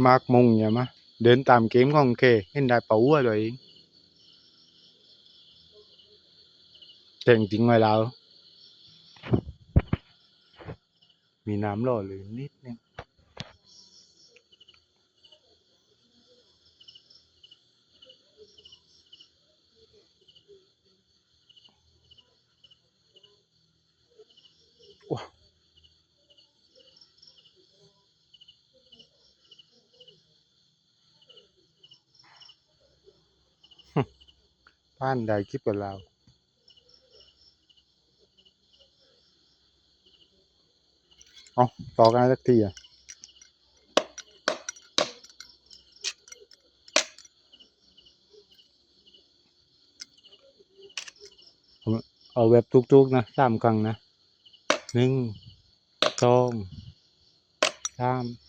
มากมุงอย่ามะเดินตามเกมของเคเห็นได้เป่าหัวตัวเองแต่จริงๆไว้แล้วมีน้ำหล่อเหลือนิดนึงว้าผ่านได้คลิปกับเราเอาต่อกันสักทีอ่ะผมเอาแบบทุกๆนะ3 ครั้งนะ1 2 3